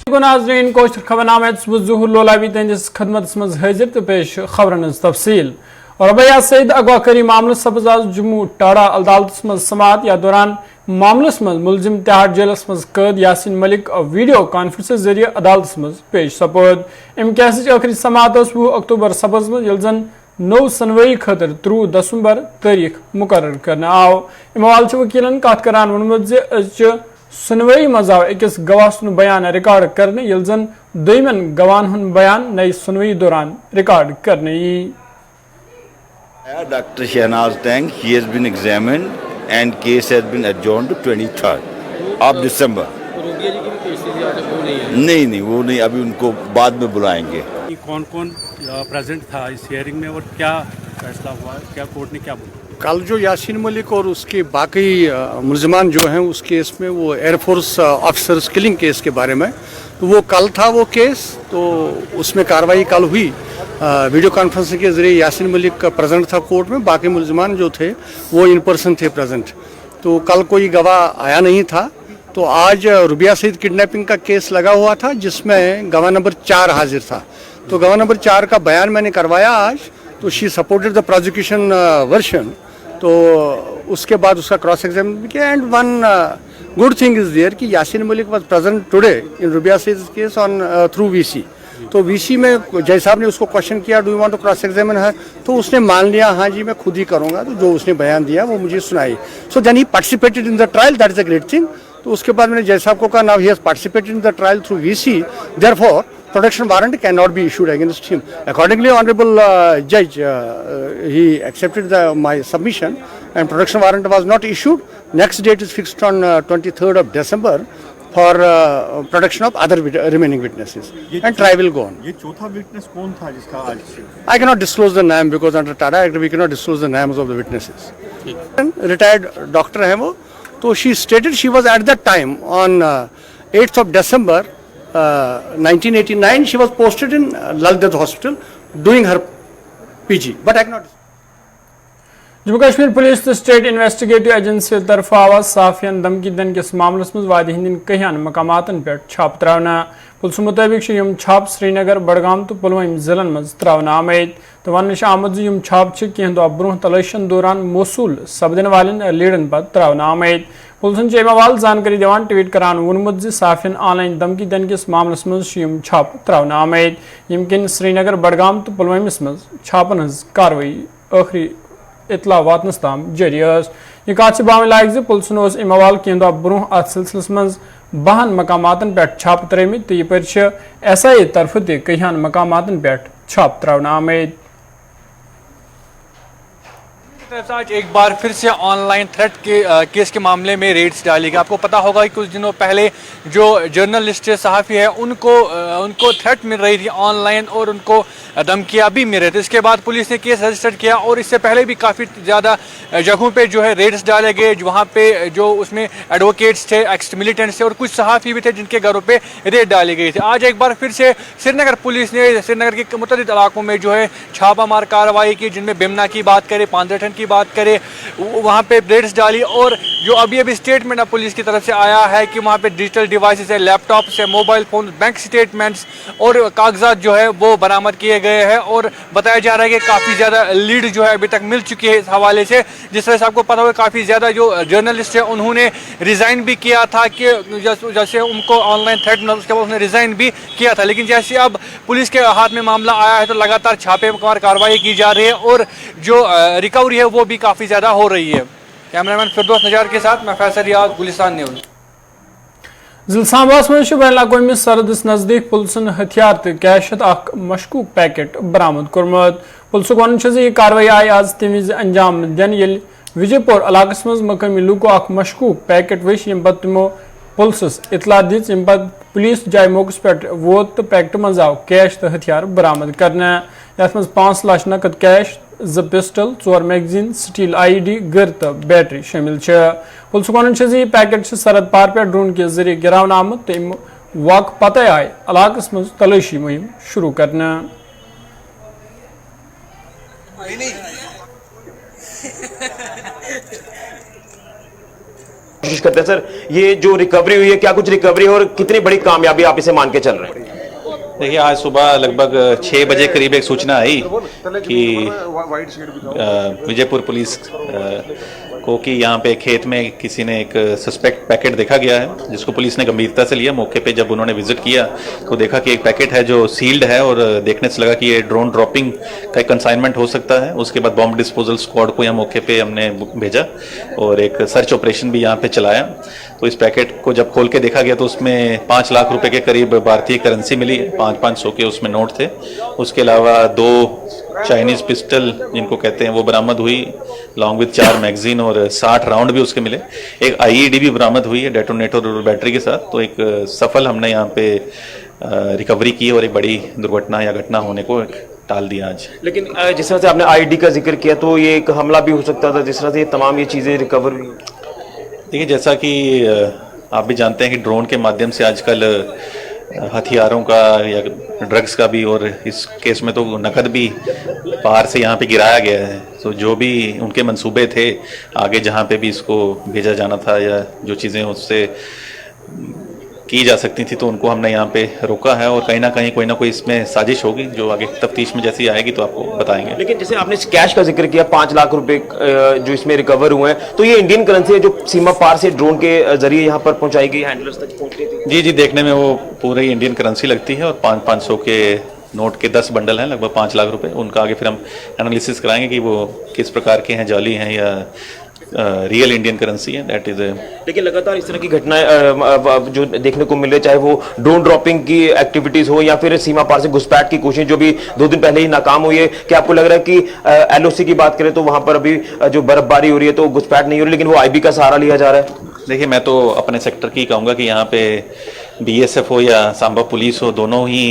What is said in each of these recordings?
नाज़रीन कोशर खबरनामे ज़ुहूर लोलावी तहस खदमत मज हाजिर तो पेश खबरन तफसील। और रबैया सईद अगवाकरी मामले सब्ज़ आज जम्मू टाड़ा अदालत मज समात या दौरान मामलस मज मुलजिम तिहाड़ जेलस मज कैद यासिन मलिक वीडियो कॉन्फ्रेंस जरिए अदालत मज पेश सपोद। अम केस आखिरी समात 20 अक्टूबर सब्ज़ मज यल जन नौ सनवई खतर 30 दिसंबर तारीख मुकर्रर करने आओ। अम हवाले से वकीलन कत करान वोनमुत सुनवई मज आव अकिस गवाह सुन बयान रिकॉर्ड करने यल जन दोयमन गवाहन हुन बयान नई सुनवई दौरान रिकॉर्ड करने यी। Dr. Shahnaz Tang, he has been examined and case has been adjourned to 23rd of December. नहीं वो नहीं, अभी उनको बाद में बुलाएंगे। कौन कौन प्रेजेंट था इस हियरिंग में और क्या फैसला हुआ, क्या कोर्ट ने क्या बोला? कल जो यासीन मलिक और उसके बाकी मुलजमान जो हैं उस केस में, वो एयरफोर्स ऑफिसर्स किलिंग केस के बारे में, तो वो कल था वो केस, तो उसमें कार्रवाई कल हुई। वीडियो कॉन्फ्रेंसिंग के जरिए यासीन मलिक प्रेजेंट था कोर्ट में, बाकी मुलजमान जो थे वो इन पर्सन थे प्रेजेंट। तो कल कोई गवाह आया नहीं था, तो आज रुबिया सईद किडनैपिंग का केस लगा हुआ था जिसमें गवाह नंबर 4 हाजिर था। तो गवाह नंबर 4 का बयान मैंने करवाया आज, तो she supported the prosecution version. तो उसके बाद उसका क्रॉस एग्जामिनेशन किया and one good thing is there कि Yasin Malik was present today in Rubiya Saeed case on through VC. तो वीसी में जज साहब ने उसको क्वेश्चन किया, do you want to cross examine है, तो उसने मान लिया हाँ जी मैं खुद ही करूँगा। तो जो उसने बयान दिया वो मुझे सुनाई। So then he participated in the trial, that is a great thing. तो उसके बाद मैंने जज साहब को कहा now he has participated in the trial through VC, therefore protection warrant cannot be issued against him. Accordingly, honorable judge, he accepted my submission and protection warrant was not issued. Next date is fixed on 23rd of December for protection of other remaining witnesses and trial will go on. ये चौथा witness कौन था जिसका आज? I cannot disclose the name because under TADA Act we cannot disclose the names of the witnesses. Retired doctor है वो, तो she stated she was at that time on 8th of December 1989 she was posted in Lal Ded Hospital doing her PG, but I cannot. Jammu Kashmir police तो state investigative agency तरफ आवाज साफियन धमकी दिन किस मामलस मज वादे हिंदिन कहियान मकामातन पे छाप त्रावना। पुलिस मुताबिक यम छाप श्रीनगर बडगाम तो पुलवाम जिलन मज त्रावना आमद। तो वन आमद यम छाप कह दह ब्रोह तलाशन दौरान मौसूल सपदन वालन लीडन पर त्रावना आमद। पुलिस हवाले जानकारी दिवान ट्वीट करान वोनमुत साफियन ऑनलाइन धमकी दिन किस मामलस मज छाप त्रावना आमद, यम किन श्रीनगर बडगाम तो पुलवामस मज छापन हज कार्रवाई आखिरी इतला वातनस ताम जारी। यह कत बावन लायक पुलिस अम हवाले कह दह ब्रोह अत सिलसिलस मज 12 मकामातन पे छाप त्रमित, तो यह SIA तरफ तहियान मकामातन पे छाप त्रावना आमद। आज एक बार फिर से ऑनलाइन थ्रेट के केस के मामले में रेड्स डाली गई। आपको पता होगा कि कुछ दिनों पहले जो जर्नलिस्ट सहाफ़ी है उनको थ्रेट मिल रही थी ऑनलाइन और उनको धमकियां भी मिल रही थी। इसके बाद पुलिस ने केस रजिस्टर किया और इससे पहले भी काफ़ी ज़्यादा जगहों पे जो है रेड्स डाले गए, वहाँ पे जो उसमें एडवोकेट्स थे, एक्स मिलिटेंट्स थे और कुछ सहाफ़ी भी थे जिनके घरों पे रेड डाली गई थी। आज एक बार फिर से श्रीनगर पुलिस ने श्रीनगर के मुतअद्दिद इलाकों में जो है छापामार कार्रवाई की, जिनमें बिमना की बात करें, पांजरठन की बात करें, वहाँ पे रेड्स डाली। और जो अभी स्टेटमेंट पुलिस की तरफ से आया है कि वहाँ पे डिजिटल डिवाइसेस है, लैपटॉप्स है, मोबाइल फोन, बैंक स्टेटमेंट्स और कागजात जो है वो बरामद किए गए हैं। और बताया जा रहा है कि काफ़ी ज़्यादा लीड जो है अभी तक मिल चुकी है इस हवाले से। जिस तरह से आपको पता होगा काफ़ी ज़्यादा जो जर्नलिस्ट है उन्होंने रिज़ाइन भी किया था कि जैसे उनको ऑनलाइन थ्रेट मिला उसके बाद उन्होंने रिज़ाइन भी किया था। लेकिन जैसे अब पुलिस के हाथ में मामला आया है तो लगातार छापेमार कार्रवाई की जा रही है और जो रिकवरी है वो भी काफ़ी ज़्यादा हो रही है। कैमरामैन फिरदौस नजार के साथ मैं फैसल रियाज, गुलिस्तान न्यूज़। जिलसाबास में बैन अवी सरहदस नजदीक पुलिसन हथियार तो कैशत मशकूक पैकेट बरामद कोर्मुत। पुलिस वन यह कार्रवाई आई आज तम अंजाम दिन ये विजयपुर इलाकस मज मकामी लूको मशकूक पैकेट वच यम पत तमो पुलिस इतला दिज, यम पत पुलिस जाए मौकस पे वोत तो पैकेट मज आव कैश तो हथियार बरामद करने। यथ मज 5 लाख नकद cash, 2 pistol, 4 magazine, steel IED, गर तो बैटरी शामिल। पुलिस वन यह पैकेट सरहद पार पे ड्रोन के जरिए गिरावन आमुत, तो वाक़ पत आय इलाकस मज तलाशी मुहिम शुरू करना। कोशिश करते हैं। सर, ये जो रिकवरी हुई है, क्या कुछ रिकवरी है और कितनी बड़ी कामयाबी आप इसे मान के चल रहे हैं? देखिए, आज सुबह लगभग 6 बजे करीब एक सूचना आई कि विजयपुर पुलिस को कि यहाँ पे खेत में किसी ने एक सस्पेक्ट पैकेट देखा गया है, जिसको पुलिस ने गंभीरता से लिया। मौके पे जब उन्होंने विजिट किया तो देखा कि एक पैकेट है जो सील्ड है और देखने से लगा कि ये ड्रोन ड्रॉपिंग का एक कंसाइनमेंट हो सकता है। उसके बाद बॉम्ब डिस्पोजल स्क्वाड को यहाँ मौके पे हमने भेजा और एक सर्च ऑपरेशन भी यहाँ पे चलाया। तो इस पैकेट को जब खोल के देखा गया तो उसमें 5 लाख रुपए के करीब भारतीय करेंसी मिली, 500 के उसमें नोट थे। उसके अलावा 2 चाइनीज पिस्टल जिनको कहते हैं वो बरामद हुई, लॉन्ग विद 4 मैगजीन और 60 राउंड भी उसके मिले। एक आईईडी भी बरामद हुई है डेटोनेटर और बैटरी के साथ। तो एक सफल हमने यहाँ पे रिकवरी की और एक बड़ी दुर्घटना या घटना होने को टाल दिया आज। लेकिन जिस तरह से आपने आईडी का जिक्र किया, तो ये एक हमला भी हो सकता था, जिस तरह से ये तमाम ये चीजें रिकवर हुई। देखिए, जैसा कि आप भी जानते हैं कि ड्रोन के माध्यम से आजकल हथियारों का या ड्रग्स का भी, और इस केस में तो नकद भी बाहर से यहाँ पे गिराया गया है। तो जो भी उनके मंसूबे थे आगे जहाँ पे भी इसको भेजा जाना था या जो चीज़ें उससे की जा सकती थी, तो उनको हमने यहाँ पे रोका है। और कहीं ना कहीं कोई ना कोई इसमें साजिश होगी जो आगे तफ्तीश में जैसी आएगी तो आपको बताएंगे। लेकिन जैसे आपने कैश का जिक्र किया, 5 लाख रुपए जो इसमें रिकवर हुए हैं, तो ये इंडियन करेंसी है जो सीमा पार से ड्रोन के जरिए यहाँ पर पहुंचाई गई, हैंडलर्स तक पहुंच रही थी? जी, देखने में वो पूरी इंडियन करेंसी लगती है और 500 के नोट के 10 बंडल हैं, लगभग 5 लाख रुपए। उनका आगे फिर हम एनालिसिस कराएंगे कि वो किस प्रकार के हैं, जाली हैं या रियल इंडियन करेंसी है। That is. लेकिन लगातार इस तरह की घटनाएं जो देखने को मिल रही, चाहे वो ड्रोन ड्रॉपिंग की एक्टिविटीज हो या फिर सीमा पार से घुसपैठ की कोशिश जो भी 2 दिन पहले ही नाकाम हुई है, क्या आपको लग रहा है कि एलओसी की बात करें तो वहां पर अभी जो बर्फबारी हो रही है तो घुसपैठ नहीं हो रही, लेकिन वो आईबी का सहारा लिया जा रहा है? देखिए, मैं तो अपने सेक्टर की कहूँगा कि यहाँ पे बीएसएफ हो या सांबा पुलिस हो, दोनों ही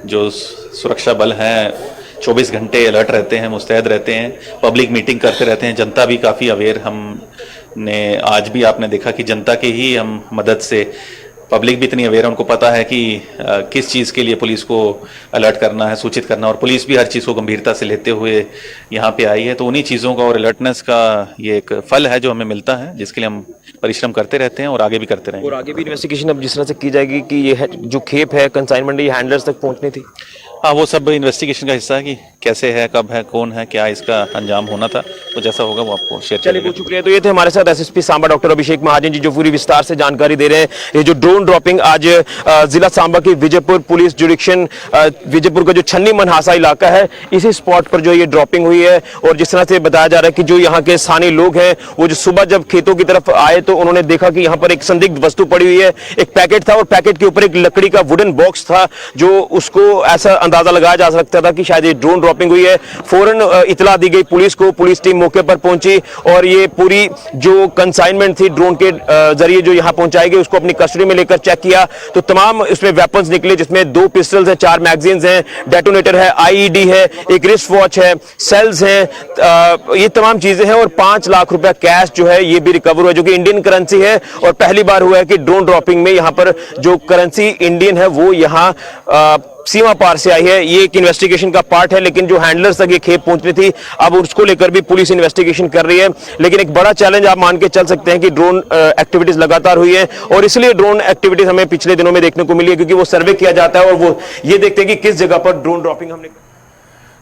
जो सुरक्षा बल हैं 24 घंटे अलर्ट रहते हैं, मुस्तैद रहते हैं, पब्लिक मीटिंग करते रहते हैं। जनता भी काफ़ी अवेयर, हमने आज भी आपने देखा कि जनता के ही हम मदद से पब्लिक भी इतनी अवेयर है, उनको पता है कि किस चीज़ के लिए पुलिस को अलर्ट करना है, सूचित करना, और पुलिस भी हर चीज़ को गंभीरता से लेते हुए यहाँ पे आई है। तो उन्हीं चीज़ों का और अलर्टनेस का ये एक फल है जो हमें मिलता है, जिसके लिए हम परिश्रम करते रहते हैं और आगे भी करते रहेंगे। और आगे भी इन्वेस्टिगेशन अब जिस तरह से की जाएगी कि ये जो खेप है कंसाइनमेंट, ये हैंडलर्स तक पहुंचनी थी? हाँ, वो सब इन्वेस्टिगेशन का हिस्सा है कि कैसे है, कब है, कौन है, क्या इसका अंजाम होना था। तो जैसा होगा वो आपको शेयर चलिए, बहुत शुक्रिया। तो ये थे हमारे साथ एसएसपी सांबा डॉक्टर अभिषेक महाजन जी, जो पूरी विस्तार से जानकारी दे रहे हैं। ये जो ड्रोन ड्रॉपिंग आज जिला सांबा की विजयपुर पुलिस जुडिक्शन, विजयपुर का जो छन्नी मनहासा इलाका है, इसी स्पॉट पर जो ये ड्रॉपिंग हुई है। और जिस तरह से बताया जा रहा है कि जो यहाँ के स्थानीय लोग हैं, वो जो सुबह जब खेतों की तरफ आए तो उन्होंने देखा कि यहाँ पर एक संदिग्ध वस्तु पड़ी हुई है, एक पैकेट था और पैकेट के ऊपर एक लकड़ी का वुडन बॉक्स था, जो उसको ऐसा अंदाजा लगाया जा सकता था कि शायद ये ड्रोन ड्रॉपिंग हुई है। फौरन इतला दी गई पुलिस को, पुलिस टीम मौके पर पहुंची और ये पूरी जो कंसाइनमेंट थी ड्रोन के जरिए जो यहाँ पहुंचाई गई, उसको अपनी कस्टडी में लेकर चेक किया तो तमाम उसमें वेपन्स निकले, जिसमें 2 पिस्टल्स हैं, 4 मैगजीन्स हैं, डेटोनेटर है, आईईडी है, एक रिस्ट वॉच है, सेल्स हैं, ये तमाम चीजें हैं। और 5 लाख रुपया कैश जो है ये भी रिकवर हुआ, जो कि इंडियन करेंसी है। और पहली बार हुआ है कि ड्रोन ड्रॉपिंग में यहाँ पर जो करेंसी इंडियन है वो यहाँ सीमा पार से आई है। ये एक इन्वेस्टिगेशन का पार्ट है, लेकिन जो हैंडलर्स तक ये खेप पहुंचनी थी, अब उसको लेकर भी पुलिस इन्वेस्टिगेशन कर रही है। लेकिन एक बड़ा चैलेंज आप मान के चल सकते हैं कि ड्रोन एक्टिविटीज लगातार हुई है, और इसलिए ड्रोन एक्टिविटीज हमें पिछले दिनों में देखने को मिली है, क्योंकि वो सर्वे किया जाता है और वो ये देखते हैं कि किस जगह पर ड्रोन ड्रॉपिंग हमने।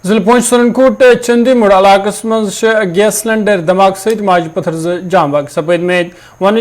जिले पुंछ सुरनकोट चंदी मुड़ इलाकस मज गैस सिलेंडर धमाक सहित माज पत्थर जाम वाक़ सपद में वन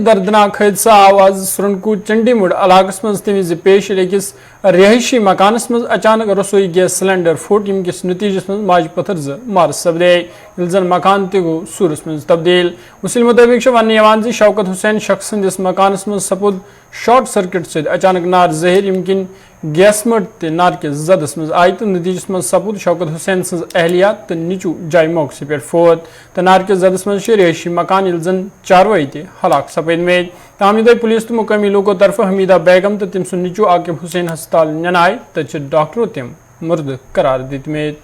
दर्दनाक हादसा आव आज सुरनकोट चंडी मुड़ इलाकस मज तमिज पेश अकिस रिहायशी मकानस मज अचानक रसोई गैस सिलेंडर फुट यमकिस नतीजस मज माज पत्थर मार सपदे जन मकान तु गो सूरस मज तब्दील। वसील मुताबिक वन शौकत हुसैन शख्स सदिस मकानस मज सपुद शॉर्ट सर्किट से अचानक नार जहिर यमकिन गैस मट ते नार के जदस मज आई तो नतीजस मज सपुद शौकत हुसैन सज अहलिया तो निचू जाय मौके पे फोत तो नार के जदस मज रिहायशी मकान जन चारवाई ते हलाक सपद में तामीद पुलिस तो मुकामी लोगों तरफ हमीदा बेगम तो तम सुन निचू आकिब हुसैन हस्पताल ननाय तो डॉक्टरों तम मुर्द करार दित में।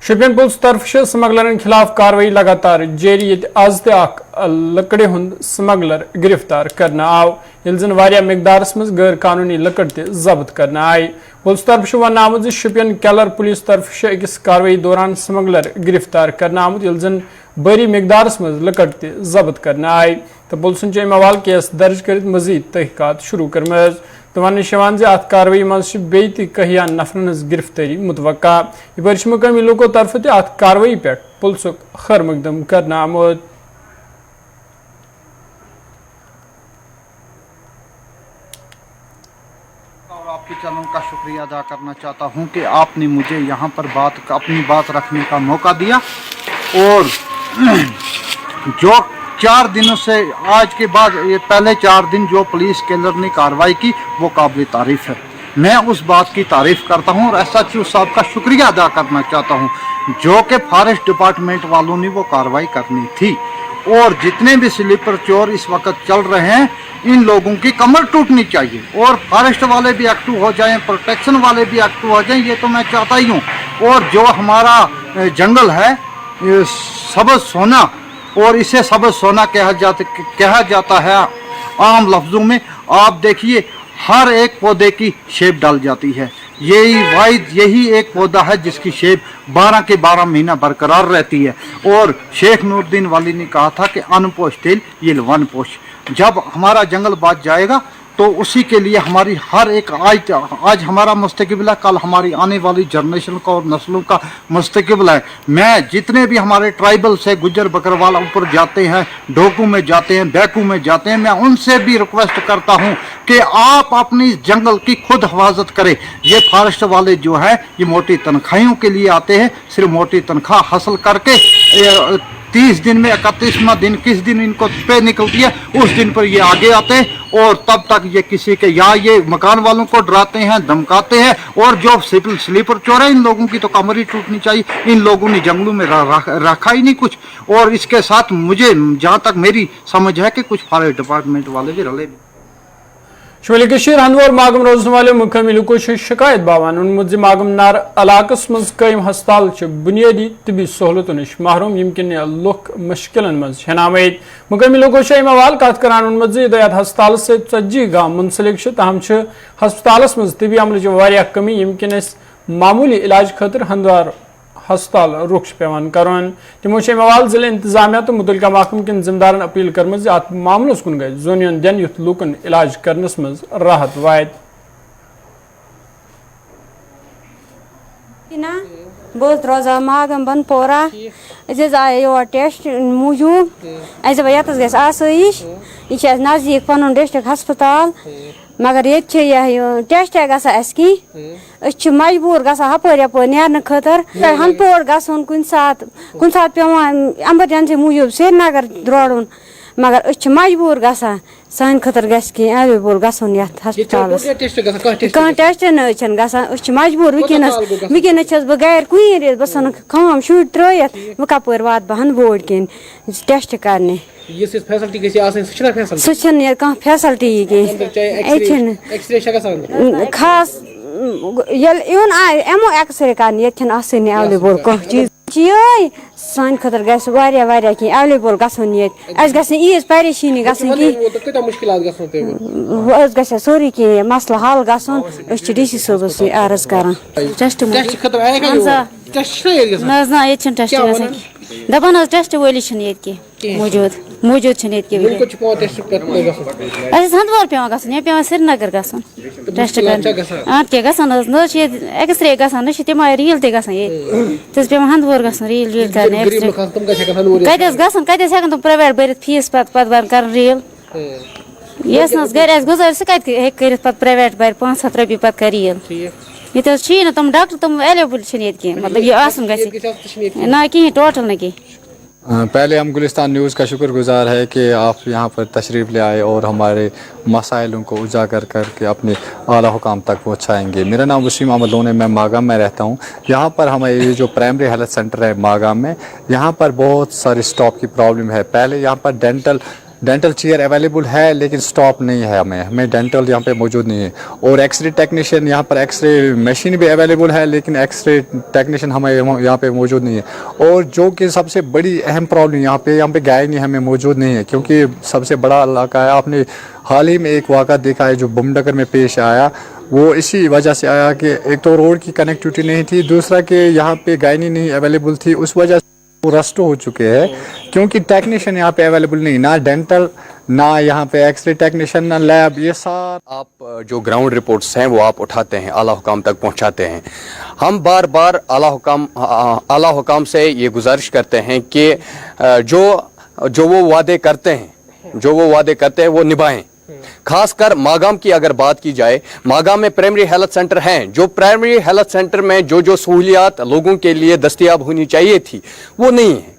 شپین پولیس طرف سمگلرن خلاف کاروٲیی لگاتار جاری ییٚتہِ آز تہِ اکھ لٔکرِ ہُنٛد سمگلر گرفتار کرنہٕ آو ییٚلہِ زن واریاہ مقدارس منٛز غٲر قانونی لٔکٕر تہِ ضبط کرنہٕ آیہِ پولیس طرف وننہٕ آمُت زِ شپین کیلر پولیس طرف أکِس کاروٲیی دوران سمگلر گرفتار کرنہٕ آمُت ییٚلہِ زن بھاری مقدارس منٛز لٔکٕر تہِ ضبط کرنہٕ آیہِ تہٕ پولیسن چھِ اَمہِ حوالہٕ کیس درج کٔرِتھ مزید تحقیقات شروع کٔرمٕژ تہٕ وننہٕ چھُ یِوان زِ اتھ کاروٲیی منٛز چھِ بیٚیہِ تہِ کہیا نفرن ہٕنٛز گرفتٲری متوقع یپٲرۍ چھِ مقٲمی لوٗکو طرفہٕ تہِ اتھ کاروٲیی پٮ۪ٹھ پُلسُک خیر مقدم کرنہٕ آمُت اور आपके चैनल का शुक्रिया अदा करना चाहता हूं कि आपने मुझे यहां पर अपनी बात रखने का मौका दिया और जो 4 दिनों से आज के बाद ये पहले 4 दिन जो पुलिस केलर ने कार्रवाई की वो काबिल तारीफ है। मैं उस बात की तारीफ करता हूं और SHO साहब का शुक्रिया अदा करना चाहता हूं जो कि फॉरेस्ट डिपार्टमेंट वालों ने वो कार्रवाई करनी थी और जितने भी स्लीपर चोर इस वक्त चल रहे हैं इन लोगों की कमर टूटनी चाहिए और फॉरेस्ट वाले भी एक्टिव हो जाएं, प्रोटेक्शन वाले भी एक्टिव हो जाएं, ये तो मैं चाहता ही हूँ। और जो हमारा जंगल है सबज सोना और इसे सबज सोना कहा जाता है आम लफ्जों में। आप देखिए हर एक पौधे की शेप डाल जाती है, यही एक पौधा है जिसकी शेप 12 के 12 महीना बरकरार रहती है। और शेख नूरुद्दीन वाली ने कहा था कि अनपोष तेल ये वन पोष। जब हमारा जंगल बाज जाएगा तो उसी के लिए हमारी हर एक आज हमारा मुस्तक़बिल है, कल हमारी आने वाली जनरेशन का और नस्लों का मुस्तक़बिल है। मैं जितने भी हमारे ट्राइबल से गुज्जर बकरवाल ऊपर जाते हैं, डोकू में जाते हैं, बैकू में जाते हैं, मैं उनसे भी रिक्वेस्ट करता हूं कि आप अपनी जंगल की खुद हिफाजत करें। ये फॉरेस्ट वाले जो है ये मोटी तनख्वाहों के लिए आते हैं, सिर्फ मोटी तनख्वाह हासिल करके 30 दिन में 31वां दिन किस दिन इनको पे निकलती है उस दिन पर ये आगे आते हैं और तब तक ये किसी के या ये मकान वालों को डराते हैं, धमकाते हैं। और जो स्लीपर चोर है इन लोगों की तो कमर ही टूटनी चाहिए। इन लोगों ने जंगलों में रखा ही नहीं कुछ। और इसके साथ मुझे जहाँ तक मेरी समझ है कि कुछ फॉरेस्ट डिपार्टमेंट वाले भी रले। शुमाली कशीर हंदवार मागम रोजने वाले मुकामी लोगों से शिकायत बावन उन मागम नार इलाकस मज कायम हस्पताल बुनियादी तबी सहूलतों नश महरूम यमकिन लुक मुश्किल मज हेनामत मुकामी लोगों से हवाल कत करान उन हिदायत हस्पताल से 40 गांव मुंसलिक तहम हस्पताल मज तबी अमल कमी यमकिन मामूली इलाज खतर हंदवार हस्पताल रुख पेवान करन तमो हवाल जिले इंतजामिया तो मुतलका महकम किन जिम्मेदारन अपील कर अत मामलस कुन गए जोनियन दिन युथ लूकन इलाज करनस मज राहत वायत बहुत रोजा मागम बनपोरा आए योर टेस्ट मूजूब यत गसाइश यह नजदीक पन डिस्ट्रिक्ट हस्पताल मगर ये टेस्ट कहीं मजबूर गसा हपर यपर नेरने खतर हनपोर गन कुन सात पेवान एमरजेंसी मूजूब श्रीनगर द्रोड़न मगर मजबूर गसा सान खतर अवेलेबल गसन हस्पताल कह टेस्ट न गसान मजबूर वनस बह गर कुन रेत बह सन कम शुर त्रित वह कपर वात बह बोर्ड किन टेस्ट करने सह कह फैसलटी खास एमो एक्सरे कर अवेलेबल कह चीज ये सान खतर अवेलेबल गसन ईज परेशानी गसन सोरी कह मसल हल गसन DC सबस अर्ज कर टेस्ट दपान टेस्ट वली मौजूद हंदवार पे पे श्रीनगर गसन टेस्ट कर एक्सरे गसान तम रील पे हंदवार गसन रील कत तम प्राइवेट भर फीस पे बन कर रील यस गर गुजार सह कर प्राइवेट भर 500 रपी पे कर रील ये तम डॉक्टर तम अवेलेबल मतलब ये ना कहीं टोटल न कहीं। पहले हम गुलिस्तान न्यूज़ का शुक्रगुजार है कि आप यहाँ पर तशरीफ़ ले आए और हमारे मसाइलों को उजागर करके अपने आला हुकाम तक पहुँचाएँगे। मेरा नाम वसीम अहमद लोन है, मैं मागाम में रहता हूँ। यहाँ पर हमारे जो प्राइमरी हेल्थ सेंटर है मागाम में, यहाँ पर बहुत सारी स्टॉप की प्रॉब्लम है। पहले यहाँ पर डेंटल डेंटल चेयर अवेलेबल है लेकिन स्टॉप नहीं है, हमें डेंटल यहाँ पे मौजूद नहीं है। और एक्सरे टेक्नीशियन यहाँ पर एक्सरे मशीन भी अवेलेबल है लेकिन एक्सरे टेक्नीशियन हमें यहाँ पे मौजूद नहीं है। और जो कि सबसे बड़ी अहम प्रॉब्लम यहाँ पे गायनी हमें मौजूद नहीं है, क्योंकि सबसे बड़ा इलाका है। आपने हाल ही में एक वाक़ा देखा है जो बमडगर में पेश आया, वो इसी वजह से आया कि एक तो रोड की कनेक्टिविटी नहीं थी, दूसरा कि यहाँ पे गायनी नहीं अवेलेबल थी, उस वजह से वो रस्ट हो चुके हैं क्योंकि टेक्नीशियन यहाँ पे अवेलेबल नहीं, ना डेंटल ना यहाँ पे एक्सरे टेक्नीशियन ना लैब। ये सारा आप जो ग्राउंड रिपोर्ट्स हैं वो आप उठाते हैं, आला हुकाम तक पहुँचाते हैं। हम बार बार आला हुकाम से ये गुजारिश करते हैं कि जो वो वादे करते हैं वो निभाएं। खासकर मागाम की अगर बात की जाए, मागाम में प्राइमरी हेल्थ सेंटर हैं, जो प्राइमरी हेल्थ सेंटर में जो सहूलियात लोगों के लिए दस्तयाब होनी चाहिए थी वो नहीं है।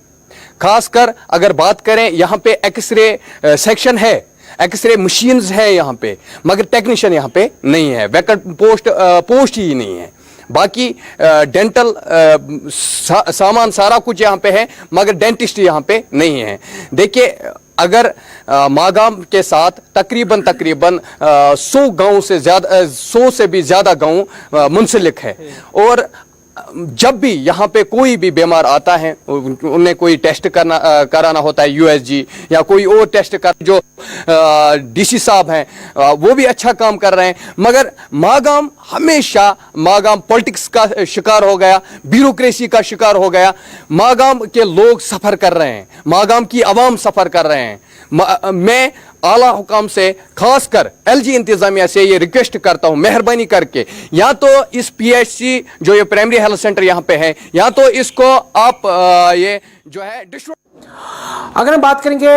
खासकर अगर बात करें, यहाँ पे एक्सरे सेक्शन है, एक्सरे मशीन्स है यहाँ पे, मगर टेक्नीशियन यहाँ पे नहीं है, वैकेंट पोस्ट ही नहीं है। बाकी डेंटल सामान सारा कुछ यहाँ पे है मगर डेंटिस्ट यहाँ पे नहीं है। देखिए, अगर मागाम के साथ तकरीबन 100 गांव से ज़्यादा, 100 से भी ज़्यादा गांव मुंसलिक है, और जब भी यहाँ पे कोई भी बीमार आता है उन्हें कोई टेस्ट कराना होता है, यूएसजी या कोई और टेस्ट कर, जो डीसी साहब हैं वो भी अच्छा काम कर रहे हैं, मगर मागाम पॉलिटिक्स का शिकार हो गया, ब्यूरोक्रेसी का शिकार हो गया। मागाम के लोग सफ़र कर रहे हैं, मागाम की आवाम सफ़र कर रहे हैं। मैं आला हुकाम से, खासकर एलजी इंतजामिया से ये रिक्वेस्ट करता हूँ, मेहरबानी करके या तो इस पीएचसी जो ये प्राइमरी हेल्थ सेंटर यहाँ पे है, या तो इसको आप ये जो है अगर हम बात करेंगे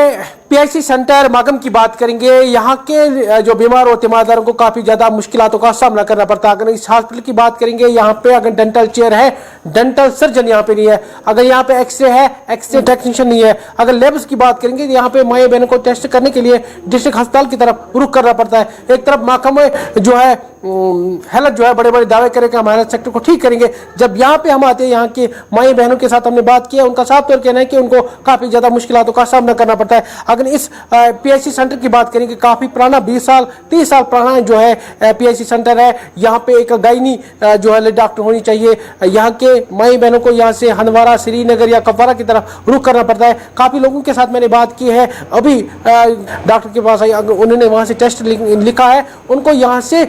पीएचसी सेंटर मागम की बात करेंगे, यहाँ के जो बीमार और तीमारदारों को काफ़ी ज़्यादा मुश्किलातों का सामना करना पड़ता है। अगर इस हॉस्पिटल की बात करेंगे, यहाँ पे अगर डेंटल चेयर है, डेंटल सर्जन यहाँ पे नहीं है। अगर यहाँ पे एक्सरे है, एक्सरे टेक्नीशियन नहीं है। अगर लेब्स की बात करेंगे, यहाँ पे माए बहनों को टेस्ट करने के लिए डिस्ट्रिक्ट अस्पताल की तरफ रुख करना पड़ता है। एक तरफ महकमा जो है हेल्थ जो है बड़े बड़े दावे करेगा हमारे सेक्टर को ठीक करेंगे, जब यहाँ पे हम आते हैं, यहाँ के माई बहनों के साथ हमने बात किया, उनका साफ तौर कहना है कि उनको काफ़ी ज़्यादा मुश्किलों का सामना करना पड़ता है। अगर इस पीएचसी सेंटर की बात करेंगे, काफ़ी पुराना 20 साल 30 साल पुराना जो है पीएचसी सेंटर है। यहाँ पे एक गायनी जो है डॉक्टर होनी चाहिए। यहाँ के माई बहनों को यहाँ से हंदवारा, श्रीनगर या कपवारा की तरफ रुख करना पड़ता है। काफ़ी लोगों के साथ मैंने बात की है, अभी डॉक्टर के पास आई, उन्होंने वहाँ से टेस्ट लिखा है, उनको यहाँ से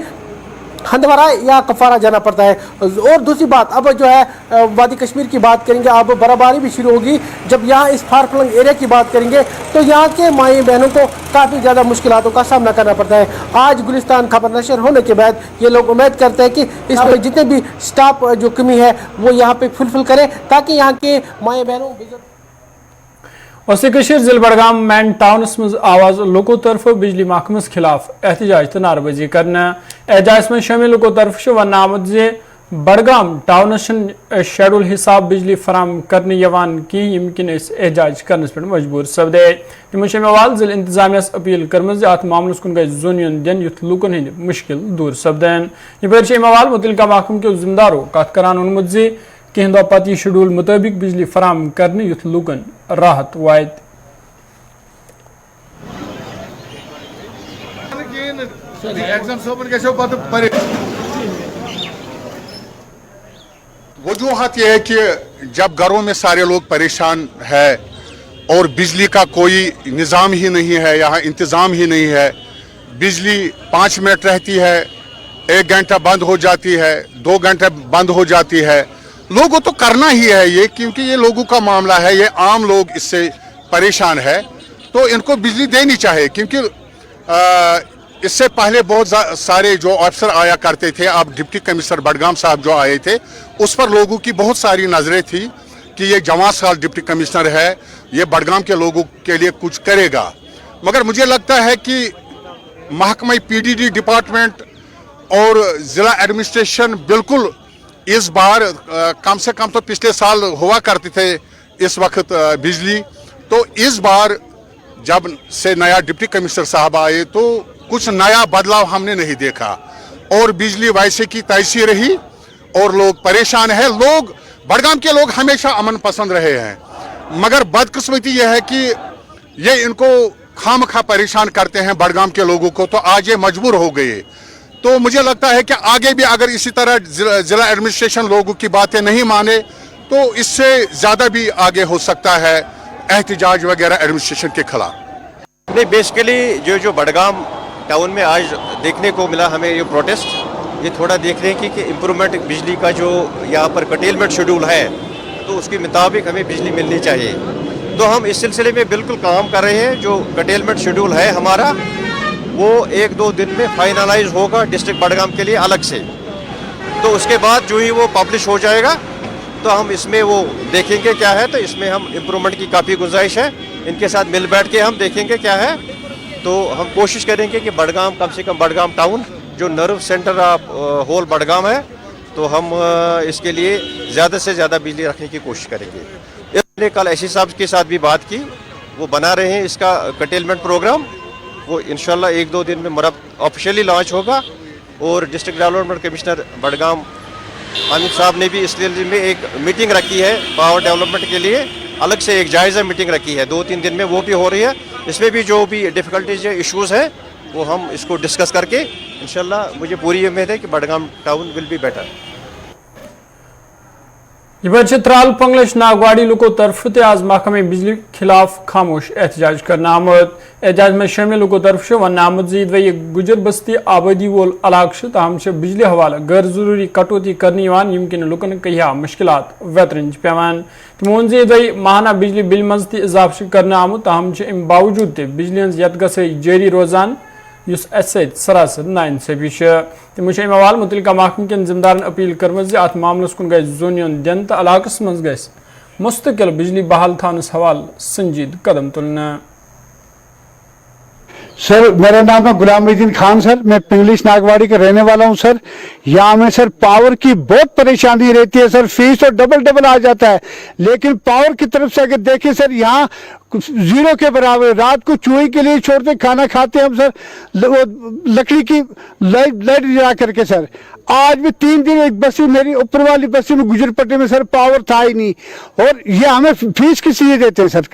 हंदवारा या कफारा जाना पड़ता है। और दूसरी बात, अब जो है वादी कश्मीर की बात करेंगे, अब बर्फबारी भी शुरू होगी। जब यहाँ इस फार फ्लंग एरिया की बात करेंगे तो यहाँ के माई बहनों को काफ़ी ज़्यादा मुश्किलों का सामना करना पड़ता है। आज गुलिस्तान खबर नशर होने के बाद ये लोग उम्मीद करते हैं कि इसमें जितने भी स्टाफ जो कमी है वो यहाँ पे फुलफिल करें, ताकि यहाँ के माई बहनों जिले बड़गाम मैन टाउनस मज आवाज लोगों तरफ बिजली महकमस खिलाफ एहतजाज तो नारबाजी करना। एहतजाज में शामिल लोगों तरफ वन आमद जे बड़गाम टाउनस शेड्यूल हिसाब बिजली फराम करने यवान की यमकिन एहतजाज करने पे मजबूर सपदे। तमो जिले इंतजामिया अपील कर्म अत मामलस कुन गज जोन दिन युथ लूकन हंद मुश्किल दूर सपदन। यह मुतलका महकम के जिम्मेदारों कत करान वोनमुत जे कह दो पत शेड्यूल मुताबिक बिजली फराम करने युथ लूकन राहत वायत। वजूहत यह है कि जब घरों में सारे लोग परेशान है और बिजली का कोई निज़ाम ही नहीं है, यहाँ इंतज़ाम ही नहीं है, बिजली 5 मिनट रहती है, 1 घंटा बंद हो जाती है, 2 घंटे बंद हो जाती है। लोगों तो करना ही है ये, क्योंकि ये लोगों का मामला है, ये आम लोग इससे परेशान है, तो इनको बिजली देनी चाहिए। क्योंकि इससे पहले बहुत सारे जो अफसर आया करते थे, अब डिप्टी कमिश्नर बडगाम साहब जो आए थे, उस पर लोगों की बहुत सारी नज़रें थी कि ये जवान साल डिप्टी कमिश्नर है, ये बडगाम के लोगों के लिए कुछ करेगा। मगर मुझे लगता है कि महकमा पीडीडी डिपार्टमेंट और ज़िला एडमिनिस्ट्रेशन बिल्कुल इस बार कम से कम तो पिछले साल हुआ करते थे इस वक्त बिजली, तो इस बार जब से नया डिप्टी कमिश्नर साहब आए तो कुछ नया बदलाव हमने नहीं देखा, और बिजली वैसे की तैसी रही और लोग परेशान हैं। लोग बडगाम के लोग हमेशा अमन पसंद रहे हैं, मगर बदकिस्मती यह है कि ये इनको खामखा परेशान करते हैं बडगाम के लोगों को, तो आज ये मजबूर हो गए। तो मुझे लगता है कि आगे भी अगर इसी तरह जिला एडमिनिस्ट्रेशन लोगों की बातें नहीं माने तो इससे ज़्यादा भी आगे हो सकता है एहतजाज वगैरह एडमिनिस्ट्रेशन के खिलाफ। नहीं, बेसिकली जो बडगाम टाउन में आज देखने को मिला हमें ये प्रोटेस्ट, ये थोड़ा देख रहे हैं कि इम्प्रूवमेंट बिजली का जो यहाँ पर कटेलमेंट शेड्यूल है तो उसके मुताबिक हमें बिजली मिलनी चाहिए। तो हम इस सिलसिले में बिल्कुल काम कर रहे हैं। जो कटेलमेंट शेड्यूल है हमारा वो 1-2 दिन में फाइनलाइज होगा डिस्ट्रिक्ट बडगाम के लिए अलग से। तो उसके बाद जो ही वो पब्लिश हो जाएगा तो हम इसमें वो देखेंगे क्या है। तो इसमें हम इम्प्रूवमेंट की काफ़ी गुंजाइश है, इनके साथ मिल बैठ के हम देखेंगे क्या है। तो हम कोशिश करेंगे कि बडगाम, कम से कम बडगाम टाउन जो nerve centre of whole Budgam है, तो हम इसके लिए ज़्यादा से ज़्यादा बिजली रखने की कोशिश करेंगे। इसने कल एससी साहब के साथ भी बात की, वो बना रहे हैं इसका कटेलमेंट प्रोग्राम, वो इंशाल्लाह 1-2 दिन में ऑफिशियली लॉन्च होगा। और district development commissioner Budgam Hamid साहब ने भी इस लिए में एक मीटिंग रखी है पावर डेवलपमेंट के लिए, अलग से एक जायज़ा मीटिंग रखी है 2-3 दिन में, वो भी हो रही है। इसमें भी जो भी डिफ़िकल्टीज इश्यूज़ हैं वो हम इसको डिस्कस करके इंशाल्लाह मुझे पूरी उम्मीद है कि Budgam town will be better. ये त्राल पंगलश नागवाड़ी लोगों तरफ ते आज महकमे बिजली खिलाफ खामोश एहतजाज करना आमद। एहतजाज में शामिल लोगों तरफ से वन आमद जीद वे गुजर बस्ती आबादी वोल इलाक़ तहम से बिजली हवाला गैर जरूरी कटौती करने यमकिन लुकन कहिया मुश्किलात वेतरन पेवान। तमोन जीद वे माहाना बिजली बिल मज इजाफा करना आमुत तहम से अम बावजूद ते बिजली यत गसे जारी रोजान सरासर नाइंसाफी तमो अवाल मुतलका महकम कन जिम्मेदारन अपील कर्म अत मामलस कुन गई जोन योन दिन तो इलाकस मज गई मुस्तकिल बिजली बहाल थानस हवाल संजीद कदम तुलना। सर मेरा नाम है गुलाम मोहिउद्दीन खान सर, मैं पिंगलिश नागवाड़ी का रहने वाला हूं सर। यहाँ में सर पावर की बहुत परेशानी रहती है सर, फीस तो डबल आ जाता है, लेकिन पावर की तरफ से अगर देखें सर यहाँ जीरो के बराबर। रात को चूहे के लिए छोड़ते खाना खाते हम सर, लकड़ी की लाइट जला करके सर। आज भी 3 दिन एक बस्ती मेरी ऊपर वाली बस्ती में गुजर पट्टी में सर पावर था ही नहीं, और ये हमें फीस किस लिए देते हैं सर,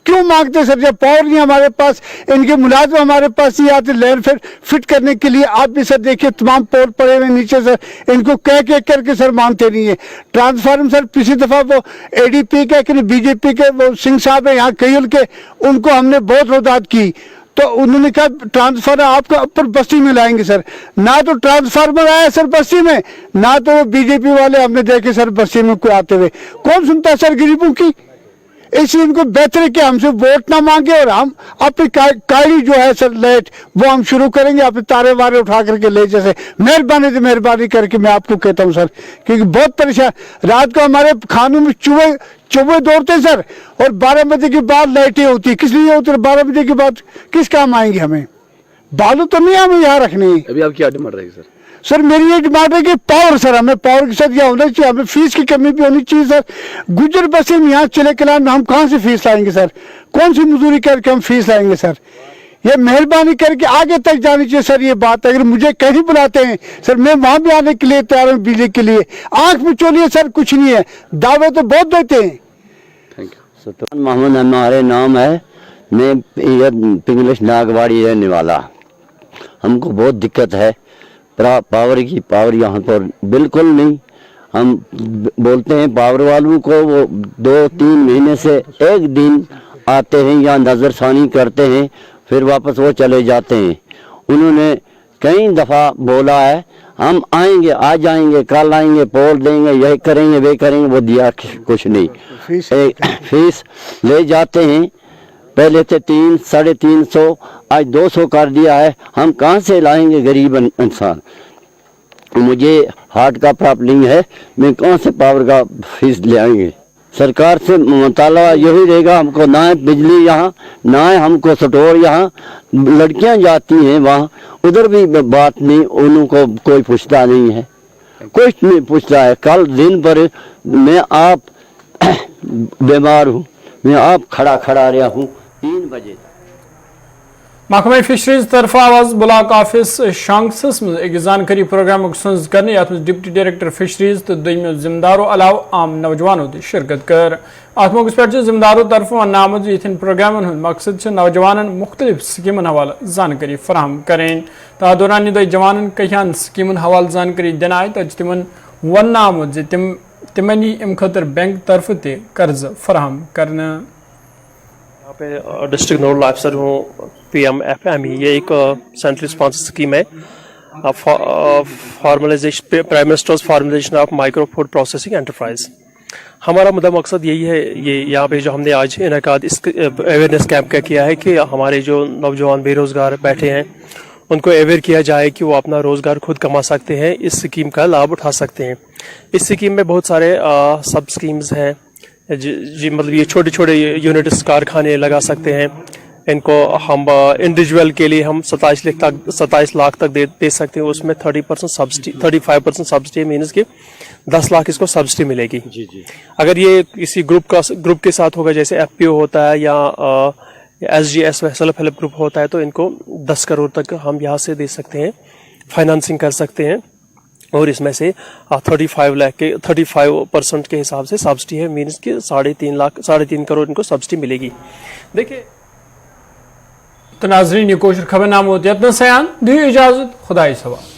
क्यों मांगते हैं सर जब पावर नहीं हमारे पास। इनके मुलाजिम हमारे पास ही आते लैंड फिट करने के लिए। आप भी सर देखिए तमाम पोल पड़े हुए नीचे सर, इनको कह करके सर मानते नहीं है। ट्रांसफार्मर सर पिछली दफा वो ADP के BJP के वो सिंह साहब है यहाँ कईल के, उनको हमने बहुत रोदात की, तो उन्होंने कहा ट्रांसफार्मर आपका ऊपर बस्ती में लाएंगे सर। ना तो ट्रांसफार्मर आया सर बस्ती में, ना तो BJP वाले हमने देखे सर बस्ती में कोई आते हुए। कौन सुनता है सर गरीबों की? इसलिए इनको बेहतर है कि हमसे वोट ना मांगे और हम अपनी कायड़ी जो है सर लाइट वो हम शुरू करेंगे, अपने तारे वारे उठा करके ले। जैसे मेहरबानी करके मैं आपको कहता हूँ सर, क्योंकि बहुत परेशान। रात को हमारे खानों में चूहे दौड़ते सर, और 12 बजे के बाद लाइटें होती। किस लिए होती है 12 बजे के बाद? किस काम आएंगे हमें? बालू तो नहीं हमें यहाँ रखनी। अभी आप क्या डिमांड रहेगी सर? सर मेरी ये डिमांड है कि पावर सर, हमें पावर के साथ यह होना चाहिए, हमें फीस की कमी भी होनी चाहिए सर। गुजर बसे में यहाँ चले कलान में हम कहाँ से फीस लाएंगे सर? कौन सी मजदूरी करके हम फीस लाएंगे सर? ये मेहरबानी करके आगे तक जानी चाहिए सर ये बात। अगर मुझे कहीं बुलाते हैं सर मैं वहां भी आने के लिए तैयार हूँ बिजली के लिए। आंख में चोलिए सर कुछ नहीं है, दावे तो बहुत देते हैं। Thank you. सुल्तान मोहम्मद हमारे नाम है, मैं पिंगलिश नागवाड़ी रहने वाला। हमको बहुत दिक्कत है पावर की। पावर यहाँ पर बिल्कुल नहीं। हम बोलते हैं पावर वालों को, वो 2-3 महीने से एक दिन आते हैं या नज़रसानी करते हैं, फिर वापस वो चले जाते हैं। उन्होंने कई दफ़ा बोला है हम आएंगे, आज आएंगे, कल आएंगे, पोल देंगे, यही करेंगे, वे करेंगे, वो दिया कुछ नहीं। फीस ले जाते हैं, पहले थे 300-350, आज 200 कर दिया है। हम कहाँ से लाएंगे गरीब इंसान? मुझे हार्ट का प्रॉब्लम है, मैं कौन से पावर का फीस ले आएंगे? सरकार से मुतालबा यही रहेगा, हमको ना है बिजली यहाँ, ना है हमको स्टोर यहाँ। लड़कियाँ जाती हैं वहाँ, उधर भी बात नहीं, उनको कोई पूछता नहीं है, कुछ नहीं पूछता है। कल दिन भर मैं आप बीमार हूँ, मैं आप खड़ा रहा हूँ 3 बजे। محکمہ فشریز طرف آواز بلاک آفس شانگسس مز ایک زانکاری پروگرام سنز کرنے یتھ مز ڈپٹی ڈائریکٹر فشریز تو دویمو ذمہ دارو علاوہ عام نوجوانوں تہ شرکت کر ات موقع پہ ذمہ داروں طرف ون آمد یتھن پروگرامن ہند مقصد نوجوانن مختلف سکیمن حوالہ زانکاری فراہم کریں تا دوران یہ جوانن کہان سکیمن حوالہ زانکاری دن آئی تو تمن ون آمد تمن ام خاطر بینک طرف تہ قرض فراہم کرنا. یہاں پہ ڈسٹرکٹ نوڈل آفیسر ہوں PMFME. یہ ایک سینٹرل اسپانسر اسکیم ہے formalisation prime ministers formalisation of micro food processing enterprise. ہمارا مقصد یہی ہے یہ یہاں پہ جو ہم نے آج انعقاد اس اویئرنیس کیمپ کا کیا ہے کہ ہمارے جو نوجوان بے روزگار بیٹھے ہیں ان کو اویئر کیا جائے کہ وہ اپنا روزگار خود کما سکتے ہیں, اس اسکیم کا لابھ اٹھا سکتے ہیں. اس اسکیم میں بہت سارے سب اسکیمز ہیں جی مطلب یہ چھوٹے چھوٹے یونٹس کارخانے لگا سکتے ہیں. ان کو ہم انڈیویجول کے لیے ہم 27 لاکھ تک دے سکتے ہیں. اس میں 30% سبسڈی 35% سبسڈی مینس کہ 10 لاکھ اس کو سبسڈی ملے گی. اگر یہ کسی گروپ کے ساتھ ہوگا جیسے FPO ہوتا ہے یا SGS سیلف ہیلپ گروپ ہوتا ہے تو ان کو 10 کروڑ تک ہم یہاں سے دے سکتے ہیں, فائنانسنگ کر سکتے ہیں. اور اس میں سے 35% کے حساب سے سبسڈی ہے, مینس کہ 3.5 کروڑ ان کو سبسڈی ملے گی. دیکھیں تو ناظرین یہ کوشر خبر نامہ یتن سیان دی اجازت خدا سوال.